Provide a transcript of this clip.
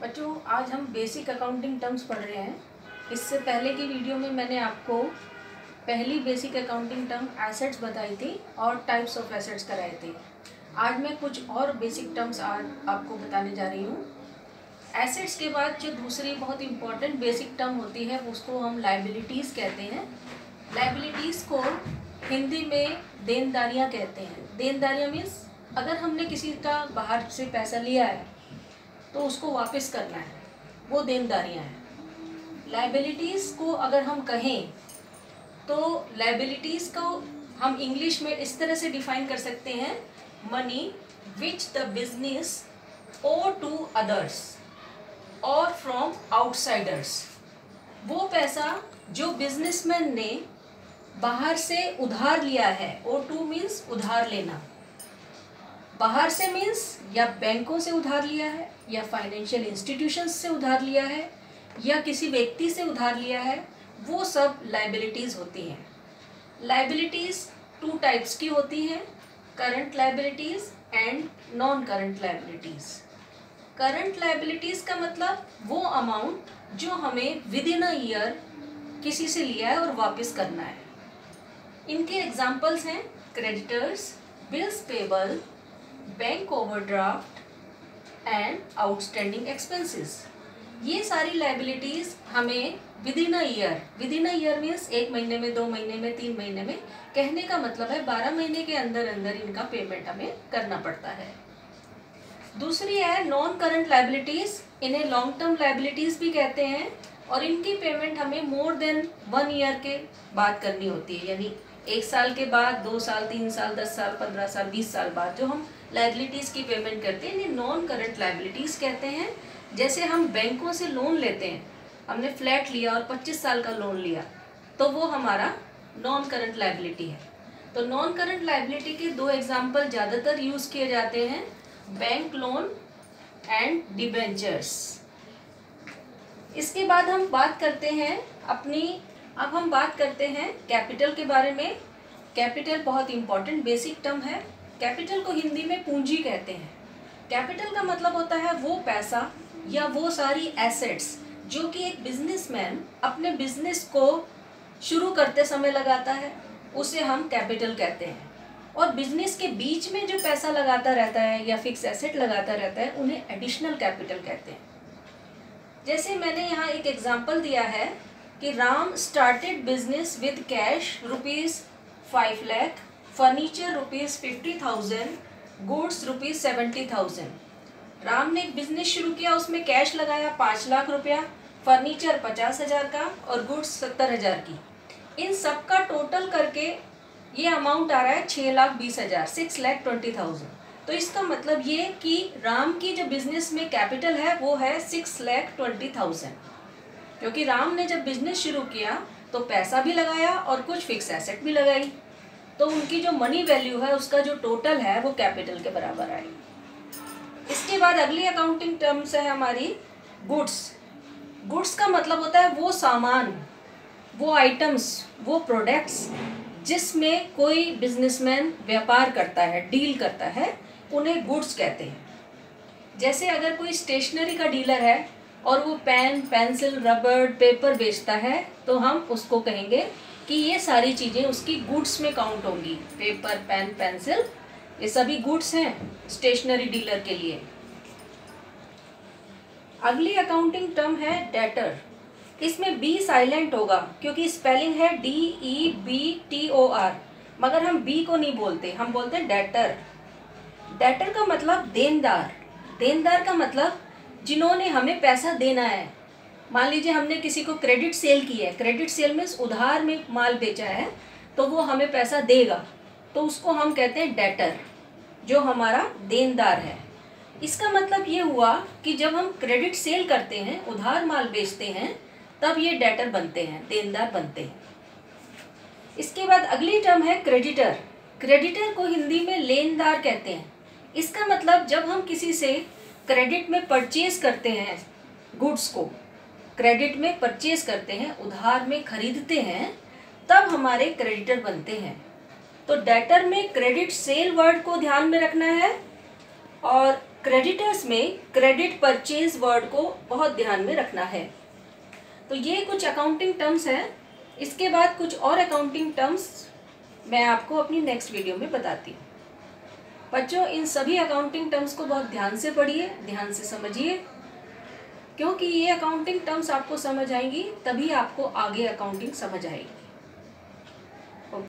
बच्चों, आज हम बेसिक अकाउंटिंग टर्म्स पढ़ रहे हैं। इससे पहले की वीडियो में मैंने आपको पहली बेसिक अकाउंटिंग टर्म एसेट्स बताई थी और टाइप्स ऑफ एसेट्स कराए थे। आज मैं कुछ और बेसिक टर्म्स आज आपको बताने जा रही हूँ। एसेट्स के बाद जो दूसरी बहुत इंपॉर्टेंट बेसिक टर्म होती है उसको हम लायबिलिटीज़ कहते हैं। लायबिलिटीज़ को हिंदी में देनदारियाँ कहते हैं। देनदारियाँ मीन्स अगर हमने किसी का बाहर से पैसा लिया है तो उसको वापस करना है, वो देनदारियाँ हैं। लायबिलिटीज़ को अगर हम कहें तो लायबिलिटीज़ को हम इंग्लिश में इस तरह से डिफाइन कर सकते हैं, money which the business owe to others और फ्रॉम आउटसाइडर्स। वो पैसा जो बिजनेसमैन ने बाहर से उधार लिया है, ओ टू मीन्स उधार लेना, बाहर से मीन्स या बैंकों से उधार लिया है या फाइनेंशियल इंस्टीट्यूशंस से उधार लिया है या किसी व्यक्ति से उधार लिया है, वो सब लायबिलिटीज़ होती हैं। लायबिलिटीज़ टू टाइप्स की होती हैं, current liabilities and non current liabilities. Current liabilities का मतलब वो अमाउंट जो हमें विद इन अ ईयर किसी से लिया है और वापस करना है। इनके एग्जाम्पल्स हैं creditors, bills payable, bank overdraft and outstanding expenses. ये सारी लायबिलिटीज़ हमें with in a year means 1 महीने में, 2 महीने में, 3 महीने में, कहने का मतलब है 12 महीने के अंदर अंदर इनका पेमेंट हमें करना पड़ता है। दूसरी है नॉन करंट लायबिलिटीज़, इन्हें लॉन्ग टर्म लायबिलिटीज़ भी कहते हैं और इनकी पेमेंट हमें मोर देन 1 ईयर के बाद करनी होती है, यानी 1 साल के बाद, 2 साल, 3 साल, 10 साल, 15 साल, 20 साल बाद जो हम लायबिलिटीज़ की पेमेंट करते हैं इन्हें नॉन करंट लायबिलिटीज़ कहते हैं। जैसे हम बैंकों से लोन लेते हैं, हमने फ्लैट लिया और 25 साल का लोन लिया तो वो हमारा नॉन करंट लायबिलिटी है। तो नॉन करंट लायबिलिटी के 2 एग्जाम्पल ज़्यादातर यूज़ किए जाते हैं, बैंक लोन एंड डिबेंचर्स। इसके बाद हम बात करते हैं अब हम बात करते हैं कैपिटल के बारे में। कैपिटल बहुत इंपॉर्टेंट बेसिक टर्म है। कैपिटल को हिंदी में पूंजी कहते हैं। कैपिटल का मतलब होता है वो पैसा या वो सारी एसेट्स जो कि एक बिजनेसमैन अपने बिजनेस को शुरू करते समय लगाता है, उसे हम कैपिटल कहते हैं। और बिजनेस के बीच में जो पैसा लगाता रहता है या फिक्स एसेट लगाता रहता है उन्हें एडिशनल कैपिटल कहते हैं। जैसे मैंने यहाँ एक एग्जांपल दिया है कि Ram started business with cash ₹5 lakh, furniture ₹50,000, goods ₹70,000। Ram ने एक बिजनेस शुरू किया, उसमें कैश लगाया 5 लाख रुपया, फर्नीचर 50,000 का और गुड्स 70,000 की। इन सब का टोटल करके ये अमाउंट आ रहा है 6,20,000, 6,20,000। तो इसका मतलब ये कि राम की जो बिजनेस में कैपिटल है वो है 6,20,000, क्योंकि राम ने जब बिजनेस शुरू किया तो पैसा भी लगाया और कुछ फिक्स एसेट भी लगाई, तो उनकी जो मनी वैल्यू है उसका जो टोटल है वो कैपिटल के बराबर आई। इसके बाद अगली अकाउंटिंग टर्म्स है हमारी गुड्स। गुड्स का मतलब होता है वो सामान, वो आइटम्स, वो प्रोडक्ट्स जिसमें कोई बिजनेसमैन व्यापार करता है, डील करता है, उन्हें गुड्स कहते हैं। जैसे अगर कोई स्टेशनरी का डीलर है और वो पेन, पेंसिल, रबड़, पेपर बेचता है तो हम उसको कहेंगे कि ये सारी चीज़ें उसकी गुड्स में काउंट होंगी। पेपर, पेन, पेंसिल, ये सभी गुड्स हैं स्टेशनरी डीलर के लिए। अगली अकाउंटिंग टर्म है डेटर। इसमें बी साइलेंट होगा क्योंकि स्पेलिंग है DEBTOR, मगर हम बी को नहीं बोलते, हम बोलते हैं डेटर। डेटर का मतलब देनदार। देनदार का मतलब जिन्होंने हमें पैसा देना है। मान लीजिए हमने किसी को क्रेडिट सेल की है, क्रेडिट सेल मीन्स उधार में माल बेचा है, तो वो हमें पैसा देगा, तो उसको हम कहते हैं डेटर, जो हमारा देनदार है। इसका मतलब ये हुआ कि जब हम क्रेडिट सेल करते हैं, उधार माल बेचते हैं, तब ये डेटर बनते हैं, देनदार बनते हैं। इसके बाद अगली टर्म है क्रेडिटर। क्रेडिटर को हिंदी में लेनदार कहते हैं। इसका मतलब जब हम किसी से क्रेडिट में परचेज करते हैं, गुड्स को क्रेडिट में परचेज करते हैं, उधार में खरीदते हैं, तब हमारे क्रेडिटर बनते हैं। तो डेटर में क्रेडिट सेल वर्ड को ध्यान में रखना है और क्रेडिटर्स में क्रेडिट परचेज वर्ड को बहुत ध्यान में रखना है। तो ये कुछ अकाउंटिंग टर्म्स हैं। इसके बाद कुछ और अकाउंटिंग टर्म्स मैं आपको अपनी नेक्स्ट वीडियो में बताती हूँ। बच्चों, इन सभी अकाउंटिंग टर्म्स को बहुत ध्यान से पढ़िए, ध्यान से समझिए, क्योंकि ये अकाउंटिंग टर्म्स आपको समझ आएंगी तभी आपको आगे अकाउंटिंग समझ आएगी।